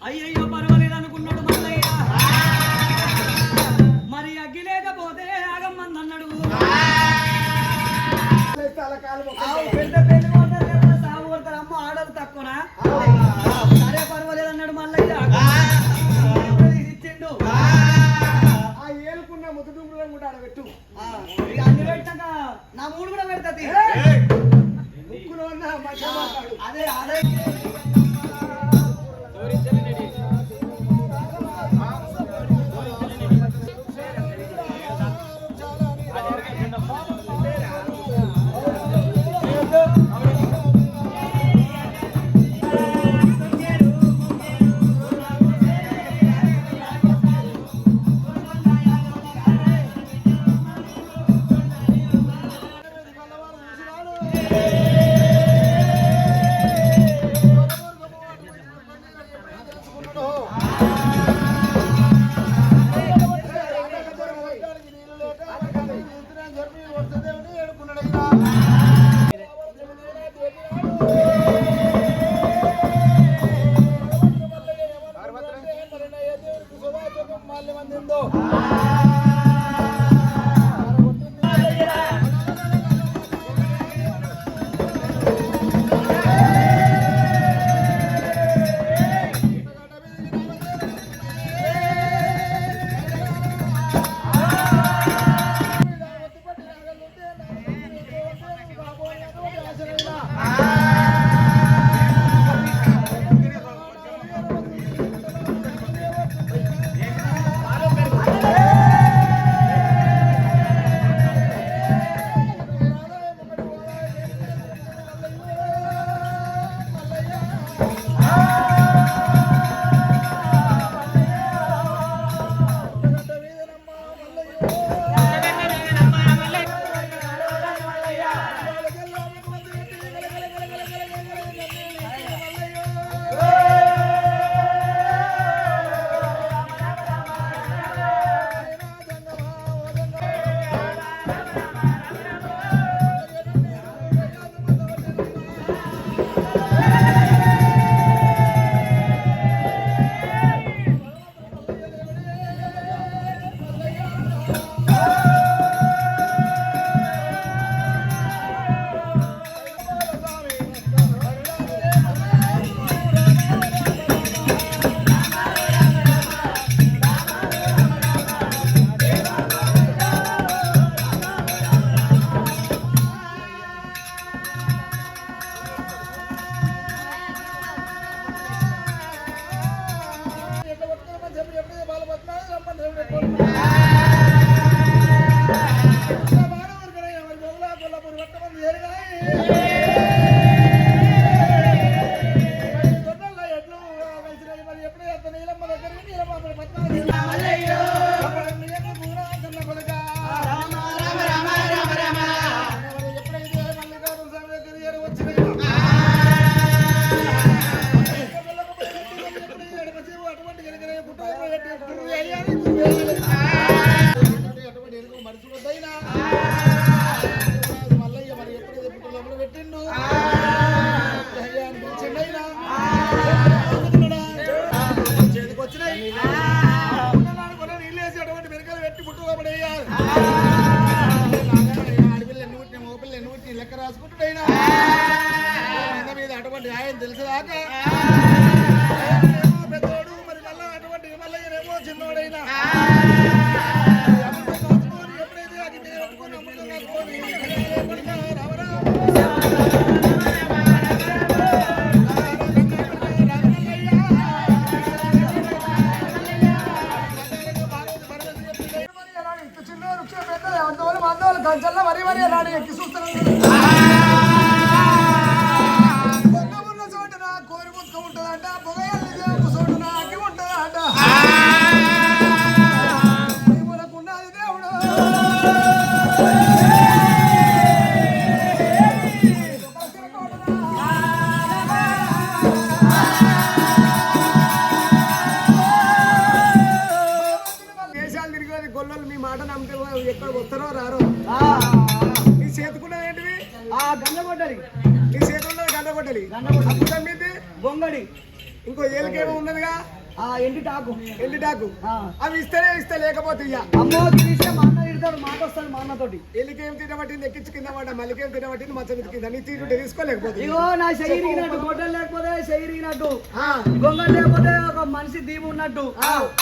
అయ్యయ్యో పర్వాలేదు అనుకున్నాడు మల్లయ్య. మరి అగ్గి లేకపోతే ఆగమ్మంది అన్నాడు. పెద్ద పెళ్లి కొడతారు సాగు కొడతారు అమ్మ ఆడలు తక్కువనా? సరే పర్వాలేదు అన్నాడు మల్లయ్య. ఇచ్చిండు ఆ ఏలుకున్న ముద్దుడుంగులను కూడా ఆడబెట్టు. ఇక అన్ని పెట్టాక నా మూడు కూడా పెడతాది. ముక్కులో ఉన్న మధ్య మాట్లాడు. అదే అదే లెక్క రాసుకుంటుడైనా మీద అటువంటి ఆయన తెలిసేదాకా పెద్దోడు మరి మళ్ళా అటువంటి మళ్ళీనేమో చిన్నోడైనా ఎప్పుడైతే కంచెల్లో మరీ మరీ రాడు ఎక్కి చూస్తున్నాను. ఉన్న చోటున కోరి ముక్క ఉంటుందంట, పొగయల్లి చోటున అగ్గి ఉంటుందంట. ఉన్నది దేవుడు దేశాలు తిరిగి గొల్లలు మీ మాట నమ్మితే ఎక్కడ వస్తారో రారో. నీ చేతుకున్నది ఏంటివి? గంగ కొట్టలి. నీ చేతుల్లో గంగ కొట్టలి. బొంగడి ఇంకో ఏలికేమో ఉన్నదిగా ఎండిటాకు ఎండిటాకు ఆ. అవి ఇస్తే లేకపోతే ఇయ్య అమ్మో తిరిగితే మా అన్న తిడతాడు మాట వస్తాడు మా అన్నతోటి ఎలికేం తినబట్టింది ఎక్కించి కింద పడ్డా మల్లికేం తినబట్టింది మచ్చ కింద నీ తీరుంటే తీసుకోలేకపోతే ఇగో నా శరీరిగినట్టు గొడ్డలు లేకపోతే శరీరిగినట్టు ఆ. గొంగడు లేకపోతే ఒక మనిషి దీపు ఉన్నట్టు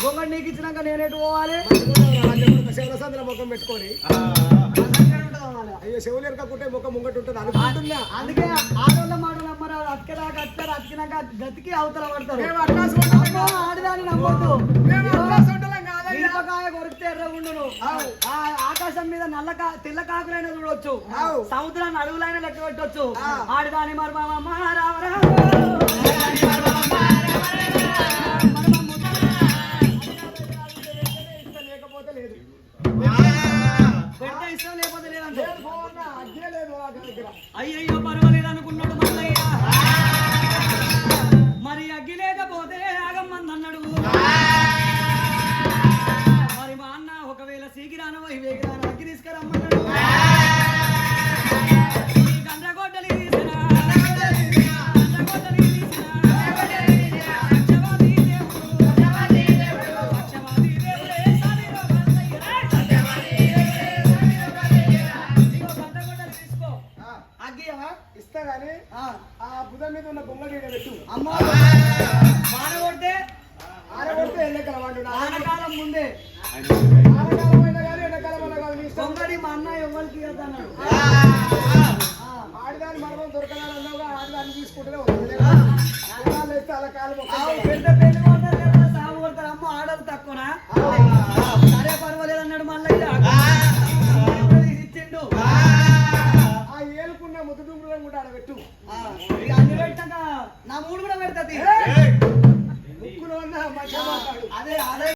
గొంగడు నీకు ఇచ్చినాక నేనేటు పోవాలి శివరసంద్ర ముఖం పెట్టుకొని నా దగ్గర ఉంటుంది అవ్వాలి. అయ్యో శివులు ఎరకకుంటే ముఖం ముంగట ఉంటుంది అనుకుంటున్నా అందుకే ఆడోళ్ళ మాట నమ్మరు అతికేదాకా అత్తారు అతికినాక గతికి అవతల పడతారు మేము అట్లా చూడాలి. అమ్మో, ఆడదాన్ని నమ్మొద్దు మేము అట్లా చూడాలి కాదయ్యా. మిరపకాయ కొరికితే ఎర్రగుండును ఆ ఆకాశం మీద తెల్ల కాకులైనా చూడొచ్చు సముద్రాన్ని అడుగులైనా లెక్క పెట్టొచ్చు ఆడదాని మర్మమ్మ లేకపోతే లేదు పెడితే ఇష్టం లేకపోతే లేదంటే అగ్గే లేదు ఆ దగ్గర అయ్యయ్యో పర్వాలేదు అనుకున్నాడు మల్లయ్య మరి అగ్గి లేకపోతే ఆగమ్మంది అన్నాడు మరి మా అన్న ఒకవేళ సీకిరాను వేగిరాను అగ్గి తీసుకురమ్మన్నాడు ఈ గండ్రగొడ్డలి తీసినా, గండ్రగొడ్డలి తీసినా, లక్షవాది దేవుడు, లక్షవాది దేవుడే సాదిరో మల్లయ్య. ఇగో గండ్రగొడ్డలి తీసుకో అగ్గియవా ఇస్తా గానీ ఆ బుధం మీద ఉన్న బొమ్మలు ఈడ పెట్టు అమ్మ వాన కొడితే ఆడగొడితే ఎల్లెక్కల వాడు ఆనకాలం ముందే ఆడకాలం అయినా కానీ ఎండాకాలం అయినా కానీ నీ ఇష్టం. కొంగడి మా అన్న ఎవరికి అన్నాడు ఆడదాని మరణం దొరకదాని అన్నావుగా ఆడదాన్ని తీసుకుంటూనే వస్తుంది ఆడదాన్ని వేస్తే అలా కాలు మొక్కాలి. పెద్ద పెళ్లి కొడతారు కదా సాగు కొడతారు అమ్మ ఆడలు తక్కువనా సరే పర్వాలేదు అన్నాడు మల్లయ్య ఇచ్చిండు ఆ ఏలుకున్న ముద్దు దుమ్ములను కూడా ఆడ పెట్టు ఇక అన్ని పెట్టాక నా మూడు కూడా పెడతా ముక్కులో ఉన్న మధ్య మాట్లాడు అదే అదే